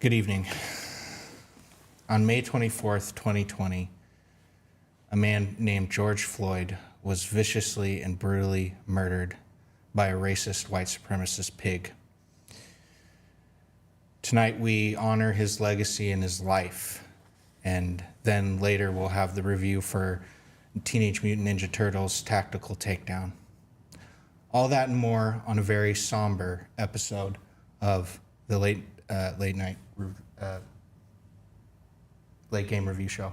Good evening. On May 24th, 2020, a man named George Floyd was viciously and brutally murdered by a racist white supremacist pig. Tonight we honor his legacy and his life, and then later we'll have the review for Teenage Mutant Ninja Turtles Tactical Takedown. All that and more on a very somber episode of the late game review show.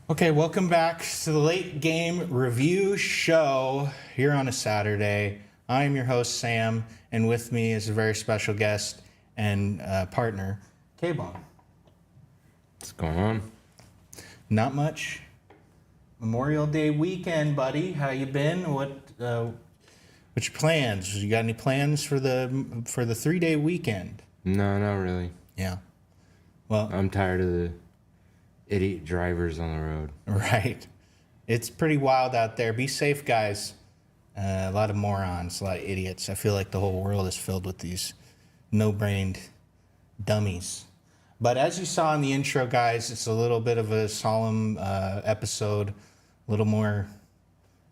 Okay, welcome back to the late game review show here on a Saturday. I am your host, Sam, and with me is a very special guest and partner, K-Bone. What's going on? Not much. Memorial Day weekend, buddy. How you been? What's your plans? You got any plans for the 3-day weekend? No, not really. Yeah. Well, I'm tired of the idiot drivers on the road. Right. It's pretty wild out there. Be safe, guys. A lot of morons, a lot of idiots. I feel like the whole world is filled with these no-brained dummies. But as you saw in the intro, guys, it's a little bit of a solemn episode, a little more,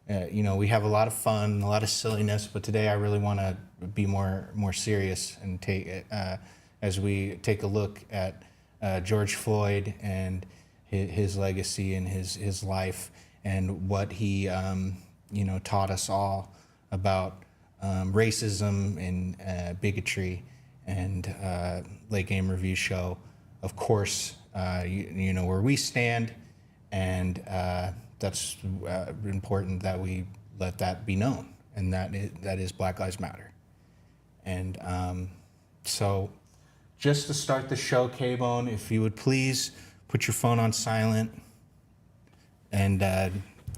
we have a lot of fun, a lot of silliness, but today I really want to be more serious and take as we take a look at George Floyd and his legacy and his life and what he taught us all about racism and bigotry. And late game review show, of course, you know where we stand, and that's important that we let that be known, and that is Black Lives Matter. And so just to start the show, K-Bone, if you would please put your phone on silent and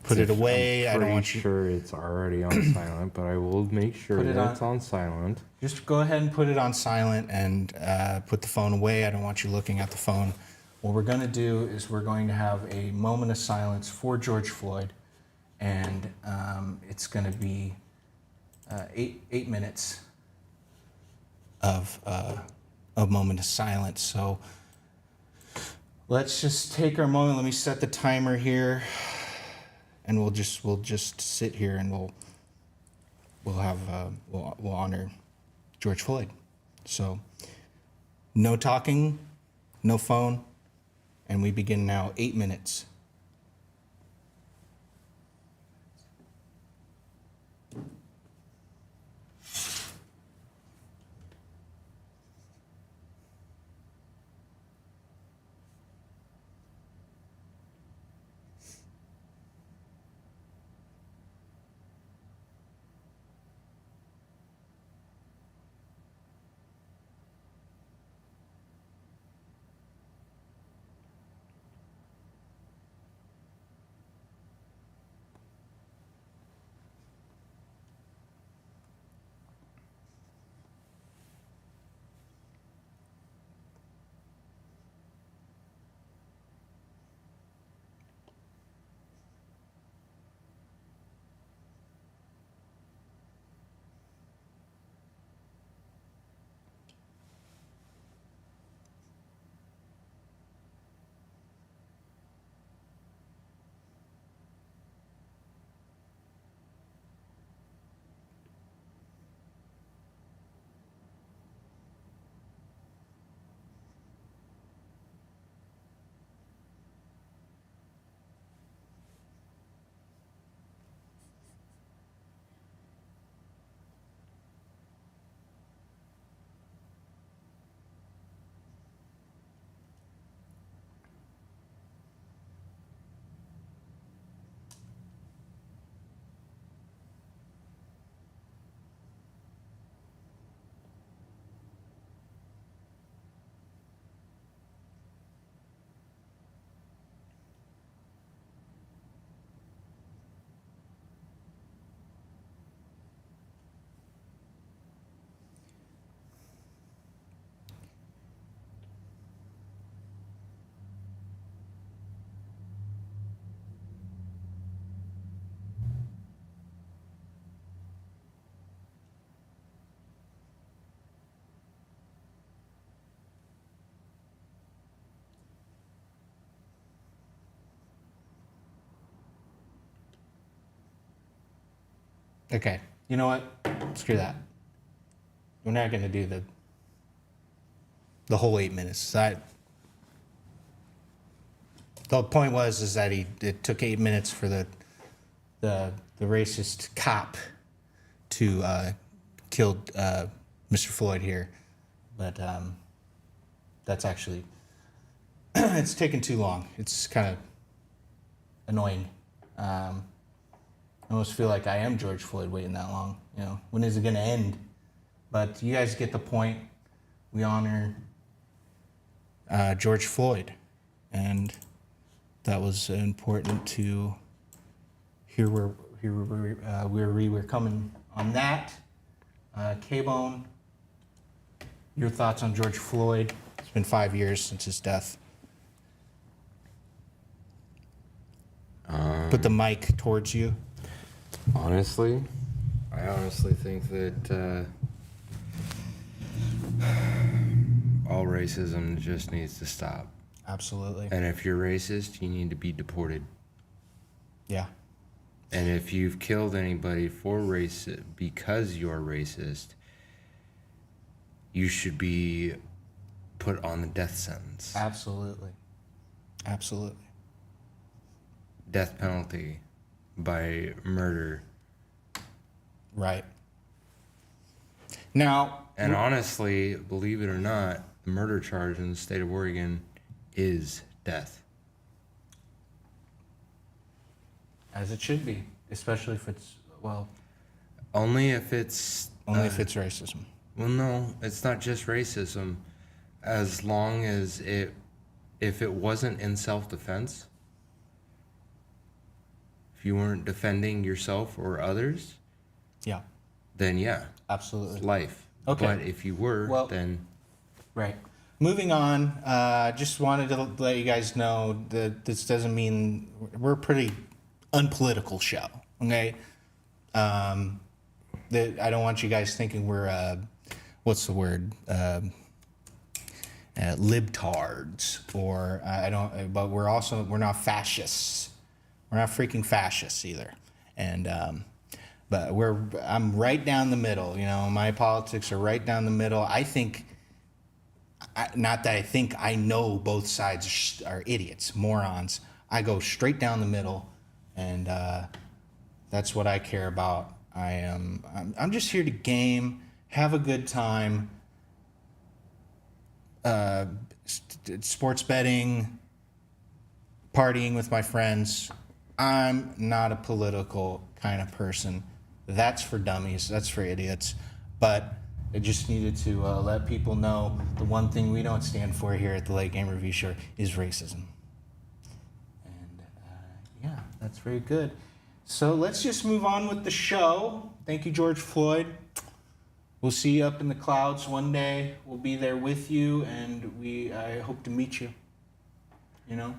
put it away. I'm I don't want you. sure it's already on silent, but I will make sure that it's on silent. Just go ahead and put it on silent and put the phone away. I don't want you looking at the phone. What we're going to do is we're going to have a moment of silence for George Floyd, and it's going to be 8 minutes of a moment of silence. So let's just take our moment. Let me set the timer here, and we'll just sit here and we'll honor George Floyd. So no talking, no phone, and we begin now. 8 minutes. Okay. You know what? Screw that. We're not going to do the whole 8 minutes. The point is that it took 8 minutes for the racist cop to kill Mr. Floyd here, but that's actually it's taken too long. It's kind of annoying. I almost feel like I am George Floyd waiting that long. You know, when is it going to end? But you guys get the point. We honor George Floyd, and that was important to hear where we were coming on that. K-Bone, your thoughts on George Floyd? It's been 5 years since his death. Put the mic towards you. I honestly think that all racism just needs to stop. Absolutely. And if you're racist, you need to be deported. Yeah. And if you've killed anybody because you're racist, you should be put on the death sentence. Absolutely. Absolutely. Death penalty by murder. Right. Now, and honestly, believe it or not, the murder charge in the state of Oregon is death. As it should be, especially if it's, well... Only if it's racism. Well, no, it's not just racism. As long as if it wasn't in self-defense, if you weren't defending yourself or others, yeah, then yeah, absolutely, it's life. Okay. But if you were, well, then... Right. Moving on, just wanted to let you guys know that this doesn't mean... We're a pretty unpolitical show, okay? I don't want you guys thinking we're, what's the word? Libtards, or but we're not fascists. We're not freaking fascists either. And, but I'm right down the middle, you know, my politics are right down the middle. I think, not that I think I know both sides are idiots, morons. I go straight down the middle, and that's what I care about. I'm just here to game, have a good time, sports betting, partying with my friends. I'm not a political kind of person. That's for dummies. That's for idiots. But I just needed to let people know the one thing we don't stand for here at the Late Game Review Show is racism. And yeah, that's very good. So let's just move on with the show. Thank you, George Floyd. We'll see you up in the clouds one day. We'll be there with you, and I hope to meet you. You know?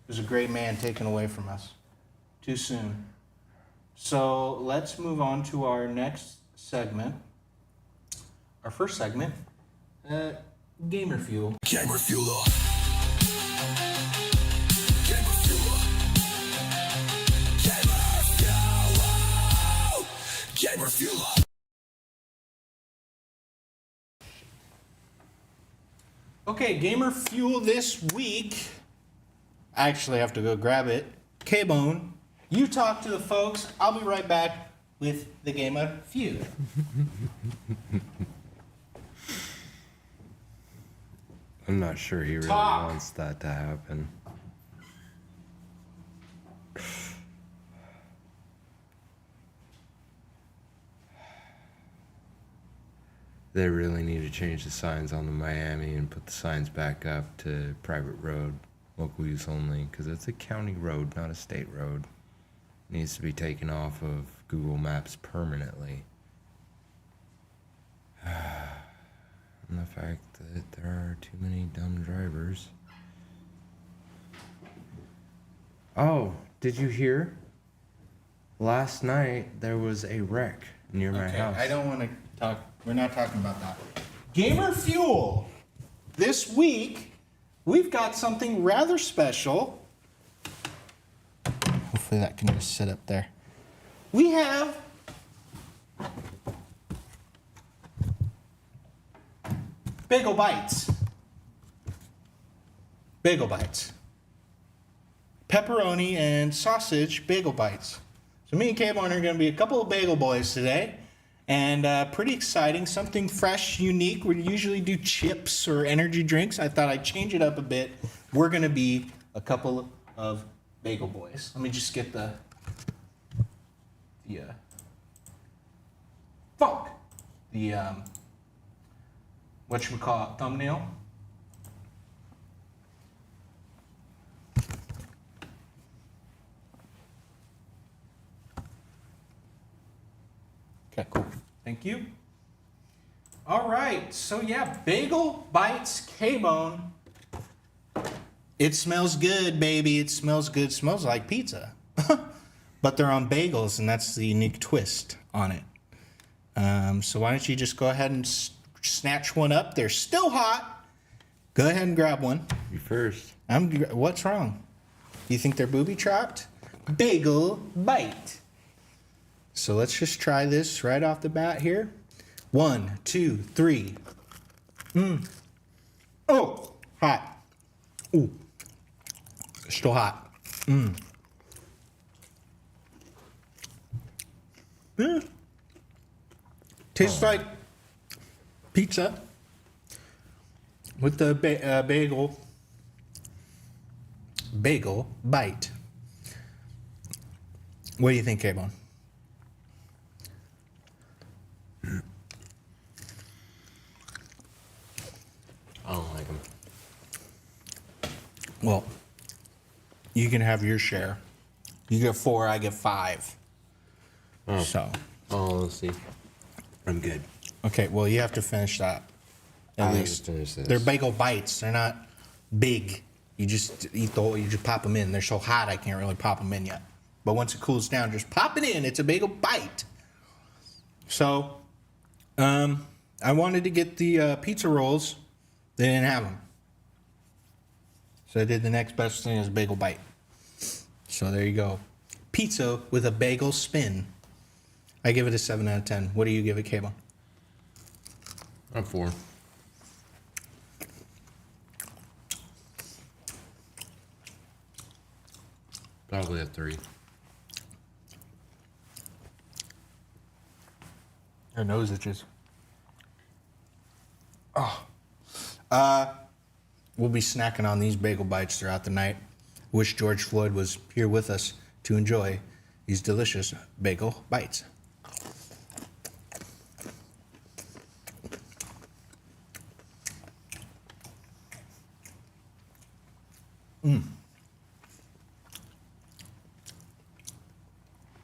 It was a great man taken away from us too soon. So let's move on to our next segment. Our first segment, Gamer Fuel. Gamer Fuel. Gamer Fuel. Gamer Fuel. Okay, Gamer Fuel this week. I actually have to go grab it. K-Bone, you talk to the folks. I'll be right back with the Gamer Fuel. I'm not sure he really wants that to happen. They really need to change the signs on the Miami and put the signs back up to private road, local use only, because it's a county road, not a state road. It needs to be taken off of Google Maps permanently. And the fact that there are too many dumb drivers. Oh, did you hear? Last night there was a wreck near my house. I don't want to talk. We're not talking about that. Gamer Fuel. This week, we've got something rather special. Hopefully that can just sit up there. We have bagel bites. Bagel bites. Pepperoni and sausage bagel bites. So me and K-Bone are going to be a couple of bagel boys today. And pretty exciting, something fresh, unique. We usually do chips or energy drinks. I thought I'd change it up a bit. We're going to be a couple of bagel boys. Let me just get the whatchamacallit, thumbnail. Okay, cool. Thank you. All right, so yeah, Bagel Bites K-Bone. It smells good, baby. It smells good. Smells like pizza. But they're on bagels, and that's the unique twist on it. So why don't you just go ahead and snatch one up? They're still hot. Go ahead and grab one. You first. What's wrong? You think they're booby trapped? Bagel Bite. So let's just try this right off the bat here. 1, 2, 3. Oh, hot. Ooh, still hot. Tastes like pizza with the bagel bite. What do you think, K-Bone? I don't like them. Well, you can have your share. You get 4, I get 5. Oh. So, Let's see. I'm good. okay, well, you have to finish that. At I have to least. finish this. They're bagel bites. They're not big. You just eat the whole, you just pop them in. They're so hot, I can't really pop them in yet. But once it cools down, just pop it in. It's a bagel bite. So, I wanted to get the pizza rolls. They didn't have them. So I did the next best thing is bagel bite. So there you go. Pizza with a bagel spin. I give it a 7 out of 10. What do you give it, Cable? I'm 4. Probably a 3. Your nose itches. Oh. We'll be snacking on these bagel bites throughout the night. Wish George Floyd was here with us to enjoy these delicious bagel bites.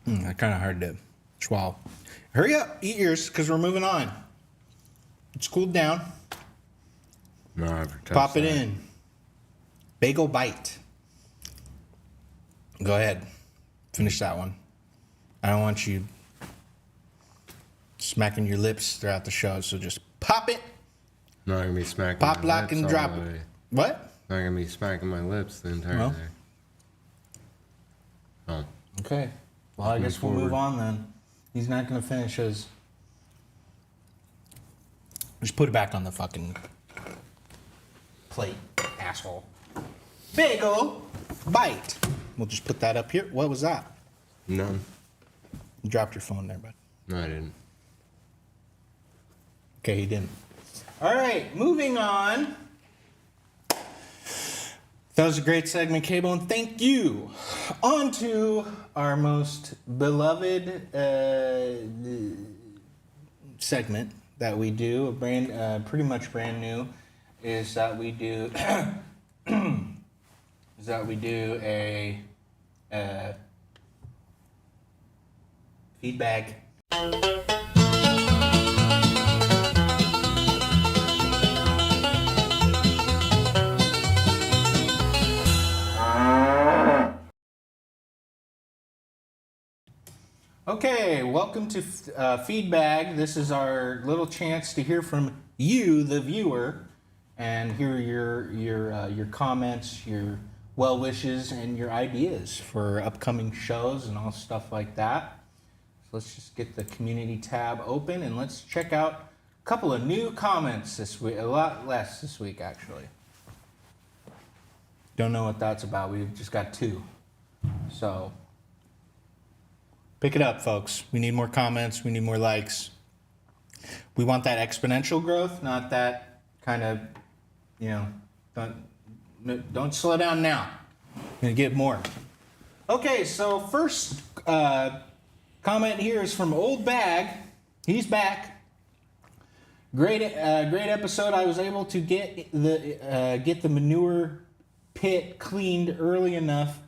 They're kind of hard to swallow. Hurry up, eat yours, because we're moving on. It's cooled down. No, I've touched Pop it that. in. Bagel bite. Go ahead. Finish that one. I don't want you smacking your lips throughout the show, so just pop it, Not gonna be smacking pop, my lock, lips and all drop the it. way. What? Not gonna be smacking my lips the entire Well. day. Oh. Okay. Well, I Move guess we'll move forward. on then. He's not going to finish his. Just put it back on the fucking plate, asshole. Bagel bite. We'll just put that up here. What was that? None. You dropped your phone there, bud. No, I didn't. Okay, he didn't. All right, moving on. That was a great segment, Cable, and thank you. On to our most beloved segment that we do, pretty much brand new, is that we do a feedback. Okay, welcome to Feedbag. This is our little chance to hear from you, the viewer, and hear your comments, your well wishes, and your ideas for upcoming shows and all stuff like that. So let's just get the community tab open and let's check out a couple of new comments this week. A lot less this week, actually. Don't know what that's about. We've just got 2. So, pick it up, folks. We need more comments. We need more likes. We want that exponential growth, not that kind of, don't slow down now. I'm going to get more. Okay, so first comment here is from Old Bag. He's back. Great episode. I was able to get the manure pit cleaned early enough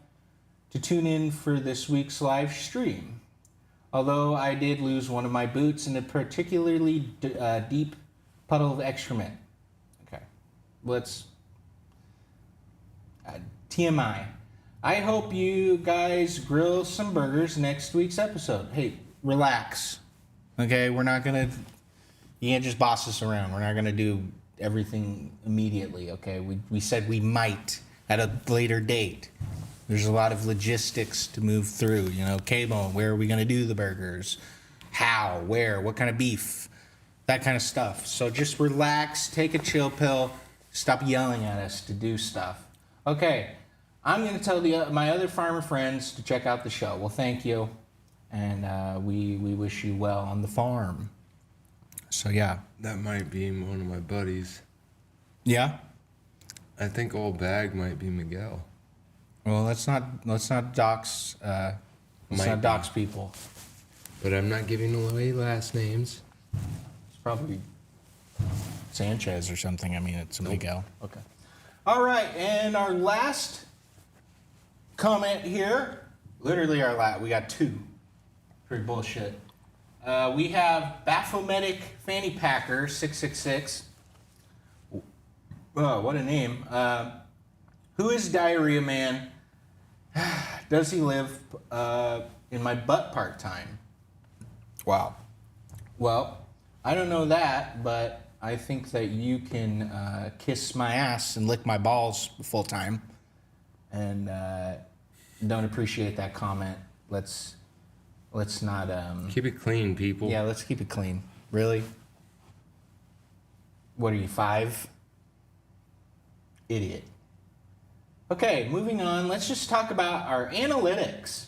to tune in for this week's live stream. Although I did lose one of my boots in a particularly deep puddle of excrement. Okay, let's TMI. I hope you guys grill some burgers next week's episode. Hey, relax. Okay, we're not gonna. You can't just boss us around. We're not gonna do everything immediately. Okay, we said we might at a later date. There's a lot of logistics to move through. K-Bone, where are we gonna do the burgers? How? Where? What kind of beef? That kind of stuff. So just relax, take a chill pill, stop yelling at us to do stuff. Okay, I'm gonna tell my other farmer friends to check out the show. Well, thank you, and we wish you well on the farm. So yeah, That might be one of my buddies. yeah. I think Old Bag might be Miguel. Well, let's not dox. Let's Might not be. dox people. But I'm not giving away last names. It's probably Sanchez or something. I mean, it's Nope. Miguel. Okay. All right, and our last comment here. Literally our last. We got 2. Pretty bullshit. We have Baphometic Fanny Packer 666. Oh, what a name. Who is Diarrhea Man? Does he live in my butt part-time? Wow. Well, I don't know that, but I think that you can kiss my ass and lick my balls full-time. And don't appreciate that comment. Let's not... Keep it clean, people. Yeah, let's keep it clean. Really? What are you, 5? Idiot. Okay, moving on. Let's just talk about our analytics.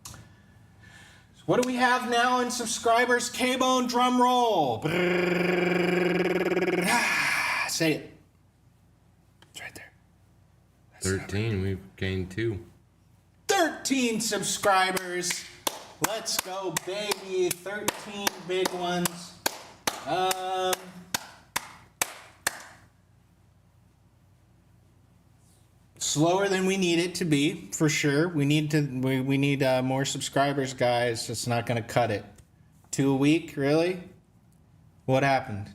So what do we have now in subscribers? K-Bone drum roll. Say it. It's right there. 13. We've gained 2. 13 subscribers. Let's go, baby. 13 big ones. Slower than we need it to be, for sure. We need more subscribers, guys. It's not going to cut it. 2 a week, really? What happened?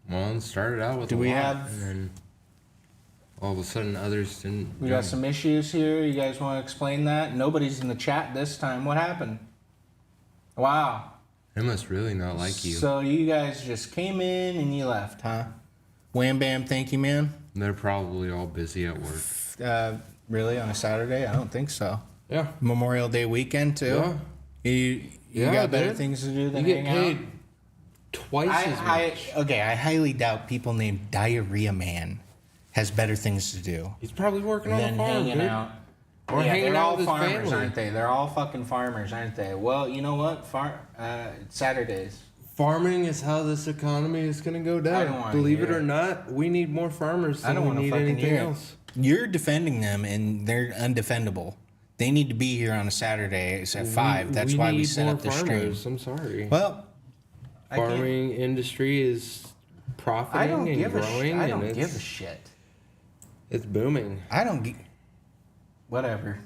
Well, it started out with Do a we lot, have- and then all of a sudden others didn't. We got join. some issues here. You guys want to explain that? Nobody's in the chat this time. What happened? Wow. They must really not like you. So you guys just came in and you left, huh? Wham bam, thank you, man. They're probably all busy at work. Really, on a Saturday? I don't think so. Yeah. Memorial Day weekend, too? You Yeah, got better dude. things to do You than get hang paid out? twice as much. I highly doubt people named Diarrhea Man has better things to do He's probably working on than a farm, hanging dude. out. Or hanging they're out all with his farmers, family. aren't they? They're all fucking farmers, aren't they? Well, you know what? Saturdays. Farming is how this economy is going to go I don't down. wanna Believe hear it or it. not, we need more farmers I than don't we want to need fucking anything hear else. it. You're defending them, and they're undefendable. They need to be here on a Saturday at 5. That's why we need set more up the stream. farmers. I'm sorry. Well, I can't- Farming industry is profiting I don't and give a growing, I and don't it's, give a shit. it's booming. I don't whatever.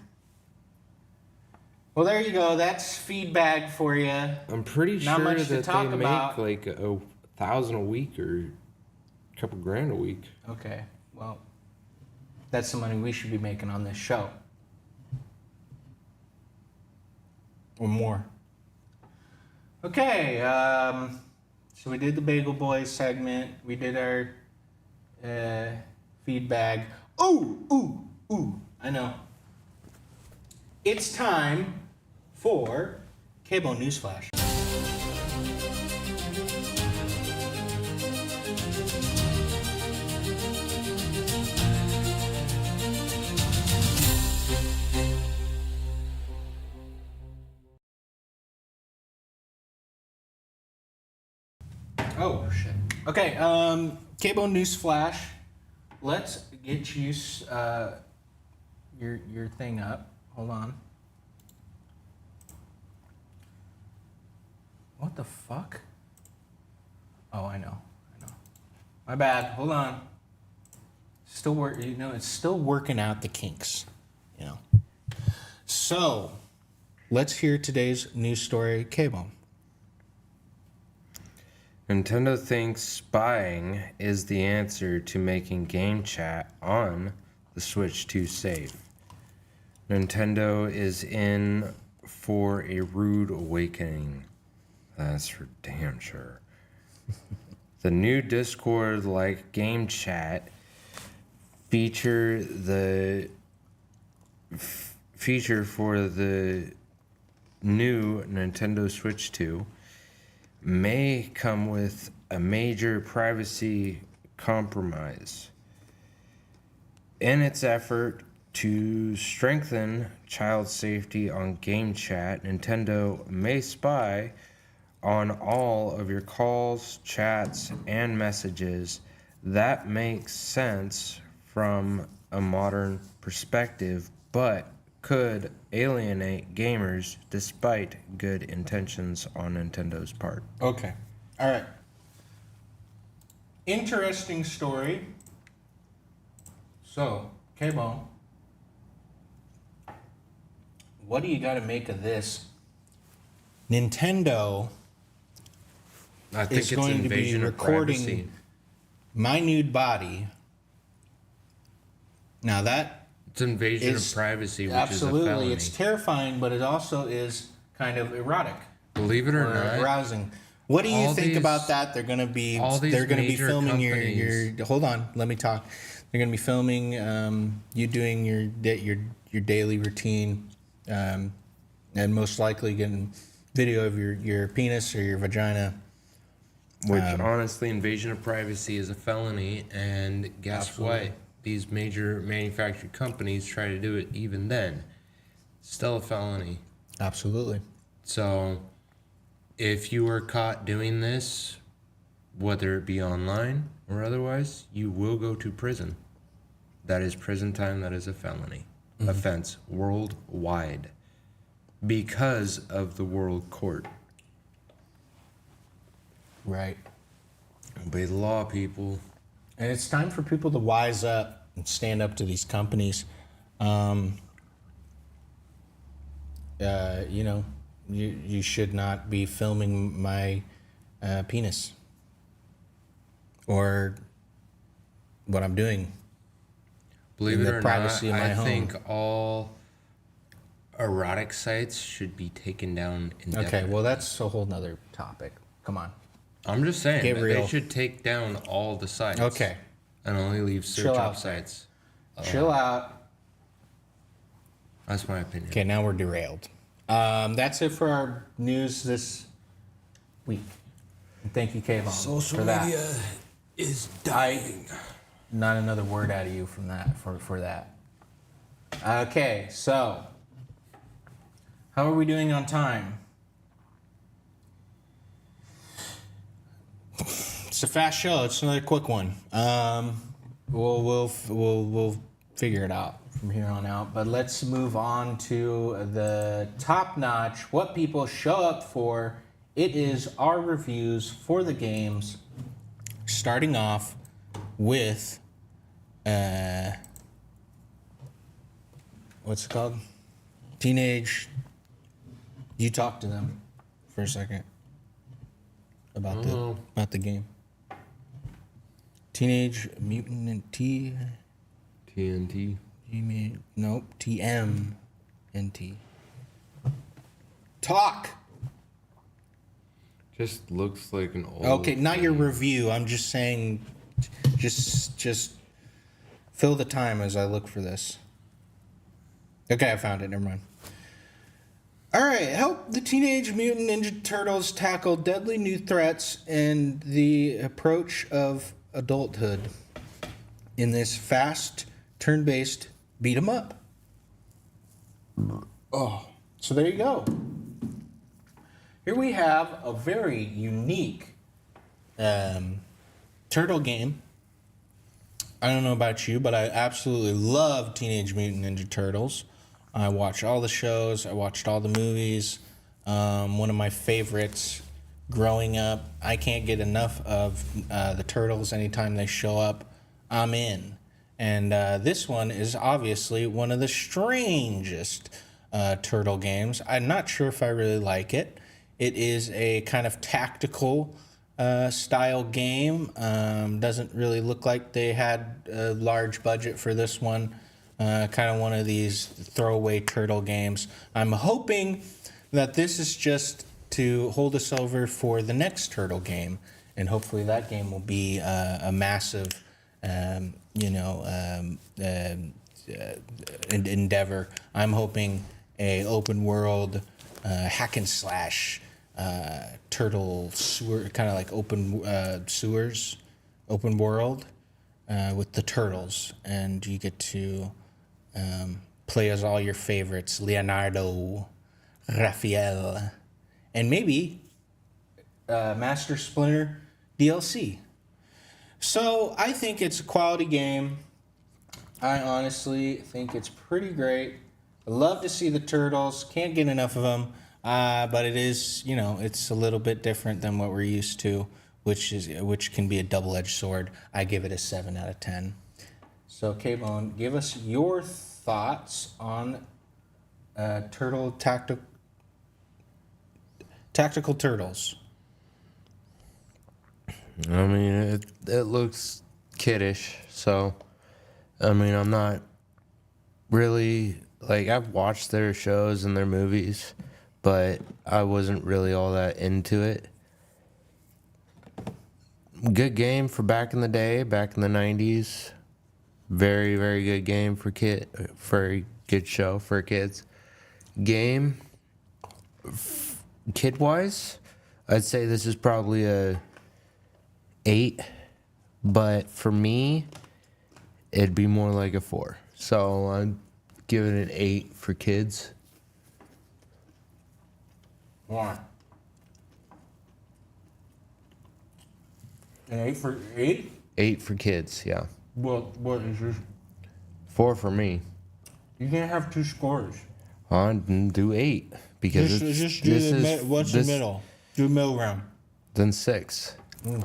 Well, there you go. That's feedback for you. I'm pretty Not sure much to that talk they about. make like 1,000 a week or a couple grand a week. Okay. Well, that's the money we should be making on this show. Or more. Okay. So we did the Bagel Boys segment. We did our feedback. Ooh. I know. It's time for Cable Newsflash. Oh shit. Okay. Cable news flash. Let's get you your thing up. Hold on. What the fuck? Oh, I know. My bad. Hold on. Still work. It's still working out the kinks. So, let's hear today's news story. Cable. Nintendo thinks spying is the answer to making game chat on the Switch 2 safe. Nintendo is in for a rude awakening. That's for damn sure. The new Discord-like game chat feature for the new Nintendo Switch 2 may come with a major privacy compromise. In its effort to strengthen child safety on game chat, Nintendo may spy on all of your calls, chats, and messages. That makes sense from a modern perspective, but could alienate gamers despite good intentions on Nintendo's part. Okay. All right. Interesting story. So, K-Bone, what do you got to make of this? Nintendo I think is it's going to be invasion of recording privacy. my nude body. Now that It's invasion is of privacy, which absolutely, is a felony. it's terrifying, but it also is kind of erotic Believe it or not, arousing. What do you all think these- about that? They're going to be all these major filming your companies- hold on, let me talk. They're going to be filming you doing your daily routine, and most likely getting video of your penis or your vagina. which honestly, invasion of privacy is a felony. And guess Absolutely. what? These major manufactured companies try to do it even then. Still a felony. Absolutely. So, if you are caught doing this, whether it be online or otherwise, you will go to prison. That is prison time. That is a felony offense worldwide because of the world court. Right. Obey the law, people. And it's time for people to wise up and stand up to these companies. You should not be filming my penis or what I'm doing. Believe In it the or privacy not, of my I home. think all erotic sites should be taken down indefinitely. Okay, well, that's a whole nother topic. Come on. I'm just saying that Gabriel. they should take down all the sites. Okay. And only leave search Chill up out. sites. Chill out. That's my opinion. Okay, now we're derailed. That's it for our news this week. And thank you, Kayvon, Social for that. media is dying. Not another word out of you from that for that. Okay, so how are we doing on time? It's a fast show. It's another quick one. We'll figure it out from here on out. But let's move on to the top notch. What people show up for. It is our reviews for the games. Starting off with what's it called? Teenage. You talk to them for a second about the game. Teenage Mutant TNT. Nope. TMNT. Talk. Just looks like an old. Okay, not your review. I'm just saying. Just fill the time as I look for this. Okay, I found it. Never mind. All right, help the Teenage Mutant Ninja Turtles tackle deadly new threats and the approach of adulthood in this fast, turn-based beat 'em up. Oh, so there you go. Here we have a very unique turtle game. I don't know about you, but I absolutely love Teenage Mutant Ninja Turtles. I watch all the shows. I watched all the movies. One of my favorites growing up. I can't get enough of the Turtles. Anytime they show up, I'm in. And this one is obviously one of the strangest turtle games. I'm not sure if I really like it. It is a kind of tactical style game. Doesn't really look like they had a large budget for this one. Kind of one of these throwaway turtle games. I'm hoping that this is just to hold us over for the next turtle game, and hopefully that game will be a massive, endeavor. I'm hoping a open world hack and slash turtle sewer, kind of like open sewers, open world with the turtles, and you get to play as all your favorites: Leonardo, Raphael, and maybe Master Splinter DLC. So I think it's a quality game. I honestly think it's pretty great. I love to see the turtles. Can't get enough of them. But it is, it's a little bit different than what we're used to, which can be a double-edged sword. I give it a 7 out of 10. So, K-Bone, give us your thoughts on tactical turtles. I mean, it looks kiddish, so, I mean, I'm not really, like, I've watched their shows and their movies, but I wasn't really all that into it. Good game for back in the day, back in the 90s. Very, very good game for a good show for kids. Game, kid-wise, I'd say this is probably a 8, but for me, it'd be more like a 4. So I'd give it an 8 for kids. Why? An 8 for 8? 8 for kids, yeah. What is yours? 4 for me. You can't have two scores. I'd do 8 because Just do what's the middle? Do middle ground. Then 6. Okay.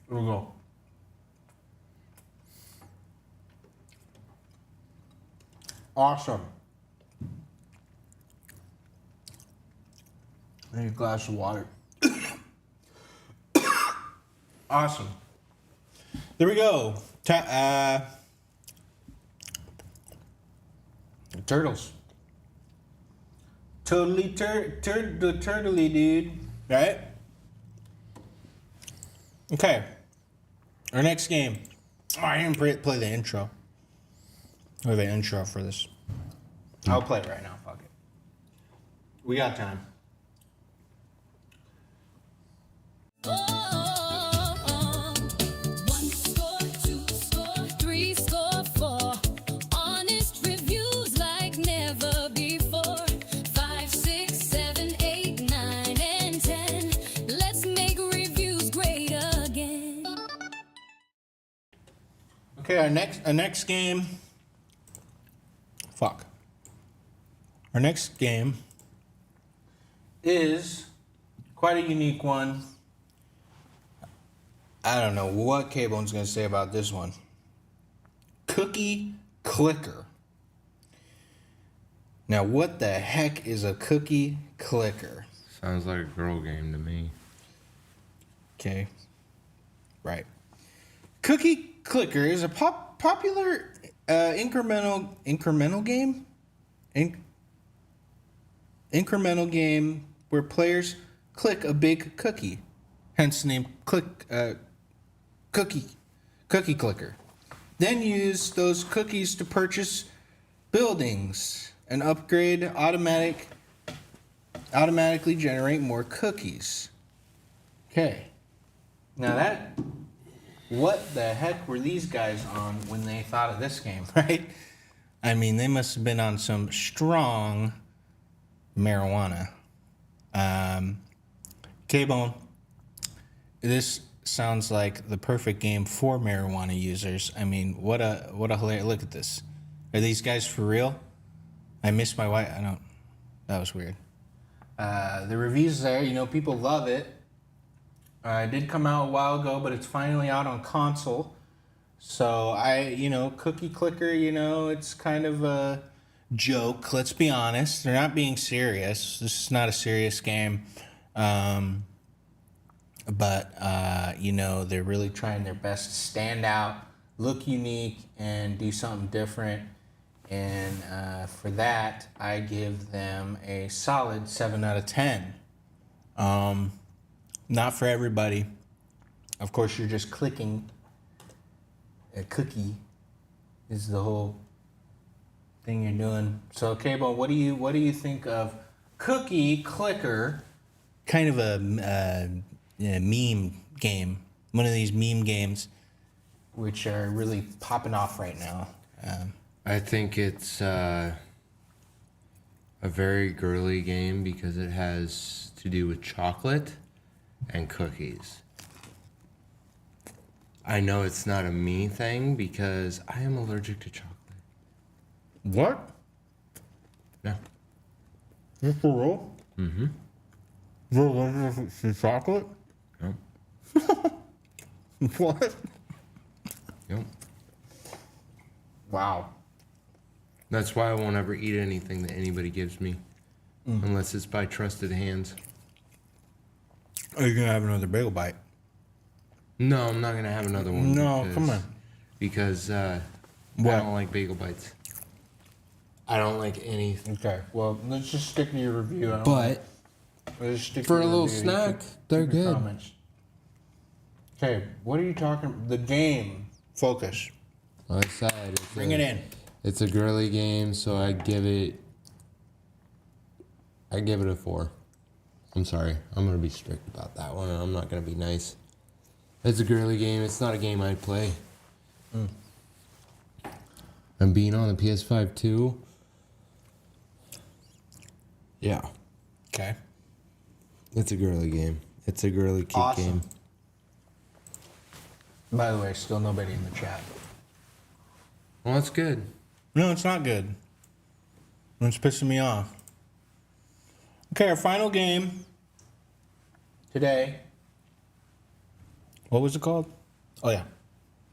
Here we go. Awesome. I need a glass of water. Awesome. There we go. Turtles. Totally turtly, dude. Right? Okay. Our next game. Oh, I didn't play the intro. Or the intro for this. I'll play it right now. Fuck it. We got time. One score, two score, three score, four. Honest reviews like never before. 5, 6, 7, 8, 9, and 10. Let's make reviews great again. Okay, our next game. Fuck. Our next game is quite a unique one. I don't know what K-Bone's going to say about this one. Cookie clicker. Now, what the heck is a cookie clicker? Sounds like a girl game to me. Okay. Right. Cookie clicker is a popular incremental game? Incremental game where players click a big cookie. Hence the name cookie clicker. Then use those cookies to purchase buildings and automatically generate more cookies. Okay. Now what the heck were these guys on when they thought of this game, right? I mean, they must have been on some strong marijuana. K-Bone, this sounds like the perfect game for marijuana users. I mean, what a hilarious, look at this. Are these guys for real? I miss my wife. That was weird. The reviews there, people love it. It did come out a while ago, but it's finally out on console. So Cookie Clicker, it's kind of a joke. Let's be honest. They're not being serious. This is not a serious game. But they're really trying their best to stand out, look unique, and do something different. And for that, I give them a solid 7 out of 10. Not for everybody. Of course, you're just clicking. A cookie is the whole thing you're doing. So, K-Bone, what do you think of Cookie Clicker? Kind of a meme game. One of these meme games, which are really popping off right now. I think it's a very girly game because it has to do with chocolate and cookies. I know it's not a me thing because I am allergic to chocolate. What? Yeah. You're for real? Mm-hmm. You're allergic to chocolate? Yep. What? Yep. Wow. That's why I won't ever eat anything that anybody gives me. Unless it's by trusted hands. Are you going to have another bagel bite? No, I'm not going to have another one. No, come on. Because I don't like bagel bites. I don't like anything. Okay, well, let's just stick to your review. But Let's stick to for a your little review. snack, Keep they're your good. comments. Okay, what are you talking? The game. Focus. Like I said, Bring it in. It's a girly game, so I give it a 4. I'm sorry. I'm going to be strict about that one. I'm not going to be nice. It's a girly game. It's not a game I'd play. And being on the PS5 too. Yeah. Okay. It's a girly game. It's a girly kid Awesome. game. By the way, still nobody in the chat. Well, that's good. No, it's not good. It's pissing me off. Okay, our final game today. What was it called? Oh, yeah.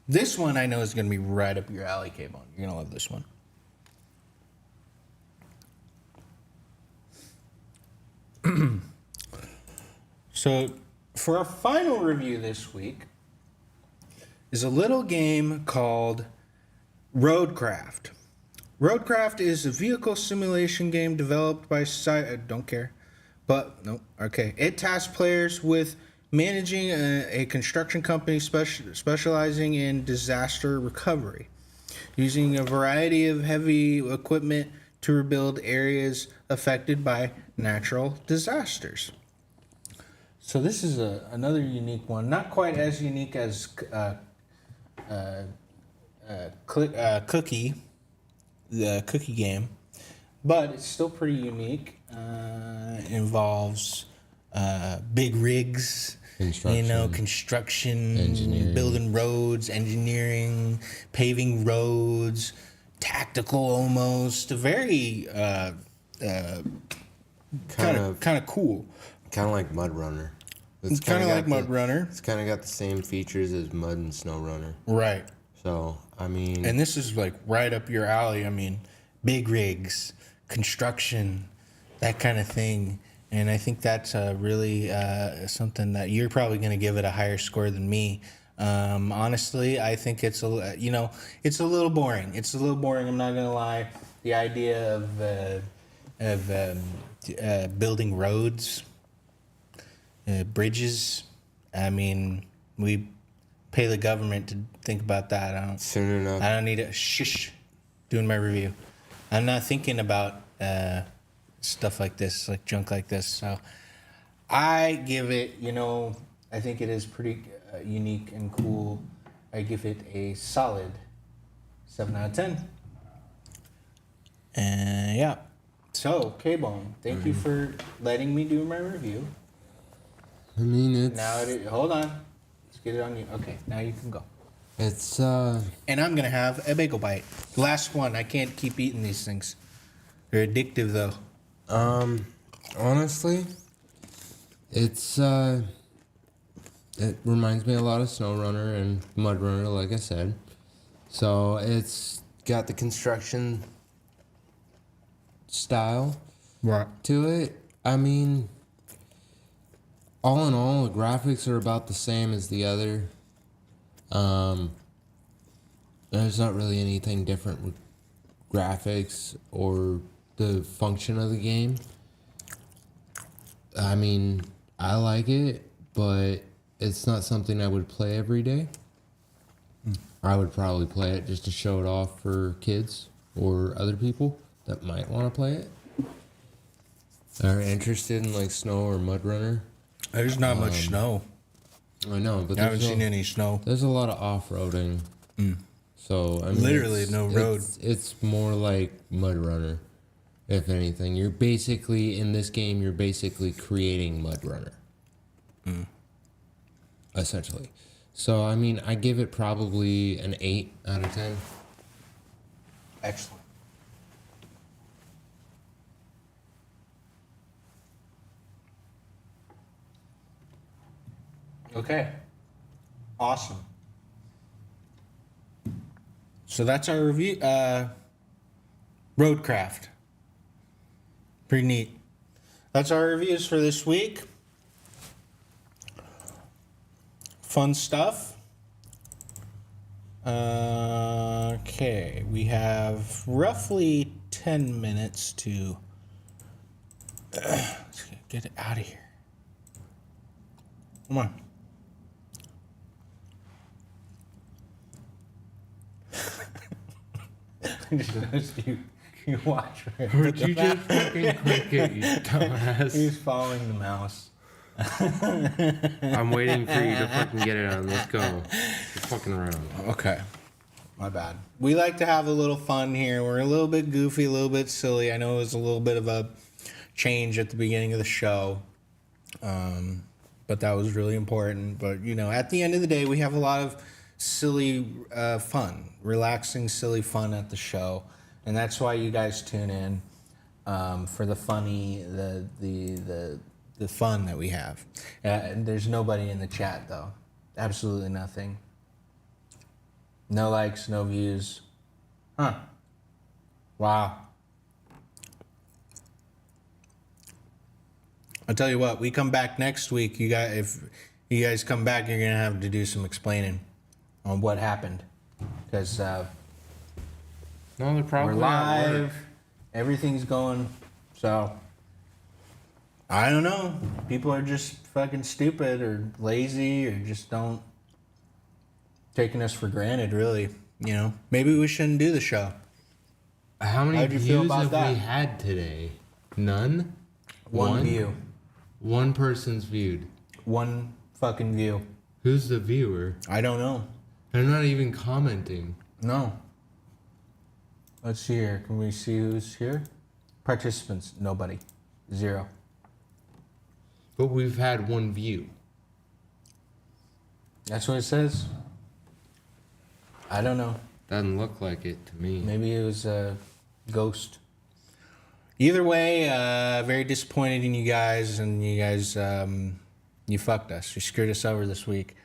This one I know is going to be right up your alley, K-Bone. You're going to love this one. So, for our final review this week is a little game called Roadcraft. Roadcraft is a vehicle simulation game developed by don't care. But, no, okay. It tasks players with managing a construction company specializing in disaster recovery, using a variety of heavy equipment to rebuild areas affected by natural disasters. So this is another unique one, not quite as unique as Cookie, the Cookie game, but it's still pretty unique. Involves big rigs, construction, engineering. building roads, engineering, paving roads, tactical almost, very kind of cool. Kind of like Mud Runner. It's kind of like Mud Runner. It's kind of got the same features as Mud and Snow Runner. Right. So, I mean... And this is like right up your alley. I mean, big rigs, construction, that kind of thing. And I think that's really something that you're probably going to give it a higher score than me. Honestly, I think it's it's a little boring. It's a little boring. I'm not going to lie. The idea of building roads, bridges. I mean, we pay the government to think about that. Soon enough. I don't need to shush doing my review. I'm not thinking about stuff like this, like junk like this. So I give it, I think it is pretty unique and cool. I give it a solid 7 out of 10. And yeah. So, K-Bone, thank you for letting me do my review. I mean, it's... Now, hold on. get it on you. Okay, now you can go. It's And I'm gonna have a bagel bite. Last one. I can't keep eating these things. They're addictive though. honestly, it's it reminds me a lot of Snow Runner and Mud Runner, like I said. So it's got the construction style Right. to it. I mean, all in all, the graphics are about the same as the other. There's not really anything different with graphics or the function of the game. I mean, I like it, but it's not something I would play every day. I would probably play it just to show it off for kids or other people that might want to play it. Are interested in like Snow or Mud Runner. There's not much snow. I know, but I haven't seen any snow. there's a lot of off-roading. So I mean, Literally it's- no road. It's more like Mud Runner, if anything. You're basically in this game. You're basically creating Mud Runner, essentially. So I mean, I give it probably an 8 out of 10. Excellent. Okay. Awesome. So that's our review. Roadcraft. Pretty neat. That's our reviews for this week. Fun stuff. Okay, we have roughly 10 minutes to let's get it out of here. Come on. I just noticed you watch. Would you just fucking click it, you dumbass? He's following the mouse. I'm waiting for you to fucking get it on. Let's go. You're fucking around. Okay. My bad. We like to have a little fun here. We're a little bit goofy, a little bit silly. I know it was a little bit of a change at the beginning of the show. But that was really important. But, you know, at the end of the day, we have a lot of silly fun, relaxing, silly fun at the show. And that's why you guys tune in for the funny, the fun that we have. And there's nobody in the chat, though. Absolutely nothing. No likes, no views. Huh. Wow. I'll tell you what, we come back next week. If you guys come back, you're gonna have to do some explaining on what happened, because No, they're probably we're at work. live. Everything's going. So I don't know. People are just fucking stupid or lazy or just don't taking us for granted. Really, you know. Maybe we shouldn't do the show. How many How'd you feel views about have that? we had today? None? One view. One person's viewed. One fucking view. Who's the viewer? I don't know. They're not even commenting. No. Let's see here. Can we see who's here? Participants. Nobody. 0. But we've had one view. That's what it says. I don't know. Doesn't look like it to me. Maybe it was a ghost. Either way, very disappointed in you guys, and you guys, you fucked us. You screwed us over this week.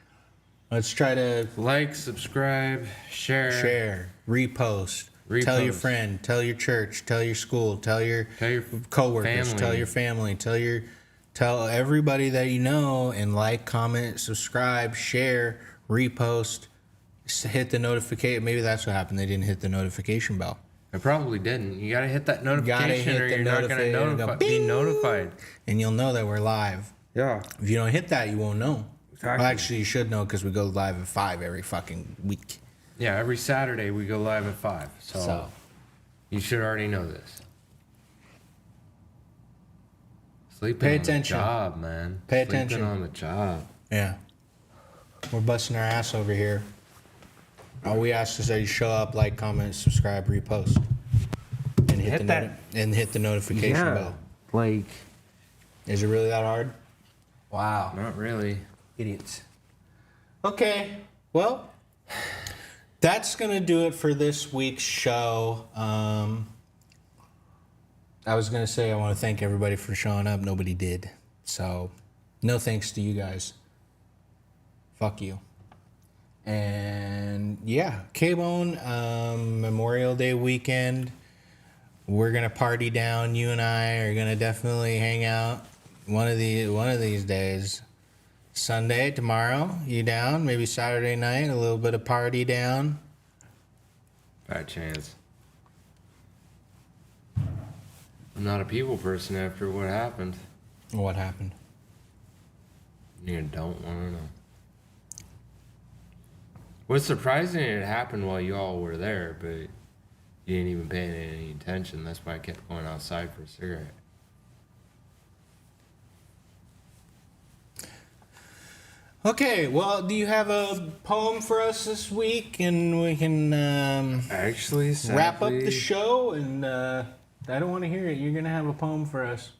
Let's try to Like, subscribe, share, repost, tell your Repost. friend, tell your church, tell your school, tell your coworkers, family. tell your family, tell everybody that you know, and like, comment, subscribe, share, repost, hit the notification. Maybe that's what happened. They didn't hit the notification bell. I probably didn't. You gotta hit that Gotta notification hit or the you're not gonna notification and go be bing. notified. And you'll know that we're live. Yeah. If you don't hit that, you won't know. Exactly. Well, actually, you should know because we go live at 5 every fucking week. Yeah, every Saturday we go live at 5. So, you should already know this. Sleeping Pay on attention. the job, man. Pay Sleeping attention. on the job. Yeah. We're busting our ass over here. All we ask is that you show up, like, comment, subscribe, repost. And hit the notification bell. Like, Is it really that hard? Wow. not really. Idiots. Okay, well, that's going to do it for this week's show. I was going to say I want to thank everybody for showing up. Nobody did. So, no thanks to you guys. Fuck you. And yeah, K-Bone, Memorial Day weekend. We're going to party down. You and I are going to definitely hang out one of these days. Sunday, tomorrow, you down? Maybe Saturday night, a little bit of party down. By chance. I'm not a people person after what happened. What happened? You don't want to know. What's surprising, it happened while you all were there, but you didn't even pay any attention. That's why I kept going outside for a cigarette. Okay, well, do you have a poem for us this week? And we can Actually, wrap up the sadly, show. And I don't want to hear it. You're going to have a poem for us.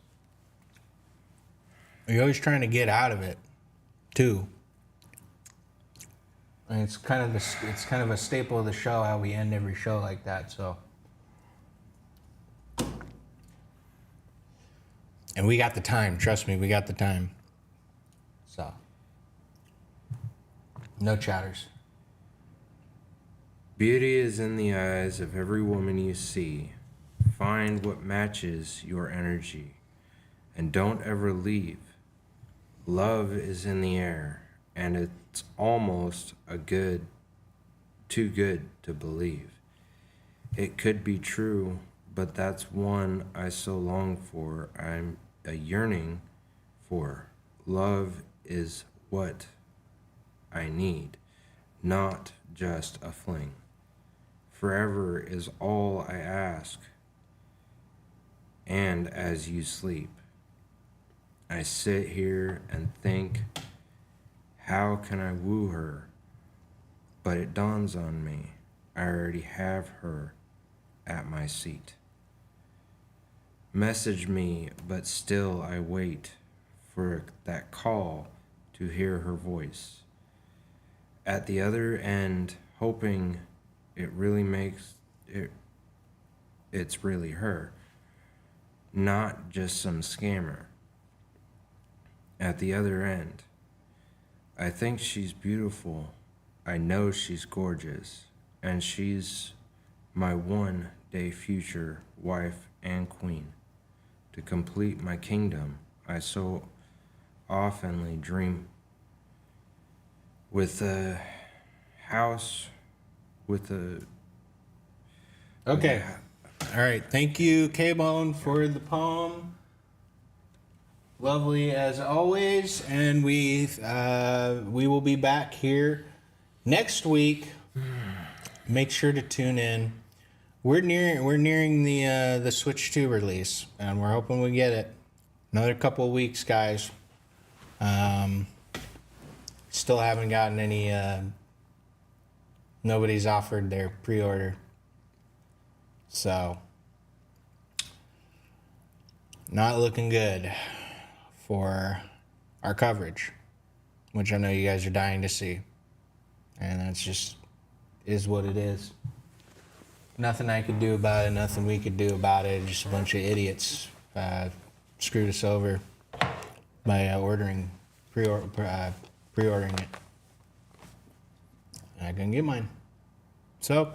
You're always trying to get out of it, too. And it's kind of a staple of the show how we end every show like that. So, and we got the time. Trust me, we got the time. So, no chatters. beauty is in the eyes of every woman you see. Find what matches your energy, and don't ever leave. Love is in the air, and it's almost too good to believe. It could be true, but that's one I so long for. I'm a yearning for. Love is what I need, not just a fling. Forever is all I ask. And as you sleep, I sit here and think, how can I woo her? But it dawns on me, I already have her at my seat. Message me, but still I wait for that call to hear her voice. At the other end, hoping it really it's really her, not just some scammer. At the other end, I think she's beautiful. I know she's gorgeous, and she's my one day future wife and queen. To complete my kingdom, I so oftenly dream with a house with a Okay. All right. Thank you, K-Bone, for the poem. Lovely as always, and we will be back here next week. Make sure to tune in. We're nearing the Switch 2 release, and we're hoping we get it. Another couple of weeks, guys. Still haven't gotten any. Nobody's offered their pre-order, so not looking good for our coverage, which I know you guys are dying to see. And that's just is what it is. Nothing I could do about it, nothing we could do about it. Just a bunch of idiots screwed us over by pre-ordering it. And I couldn't get mine. So,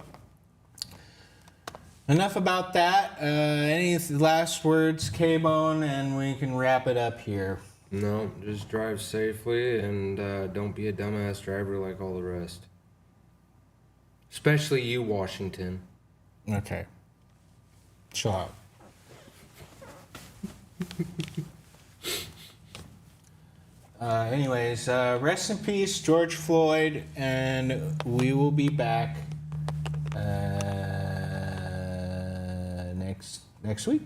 enough about that. Any last words, K-Bone, and we can wrap it up here. No, just drive safely and don't be a dumbass driver like all the rest. Especially you, Washington. Okay. Chill out. Anyways, rest in peace, George Floyd, and we will be back next week.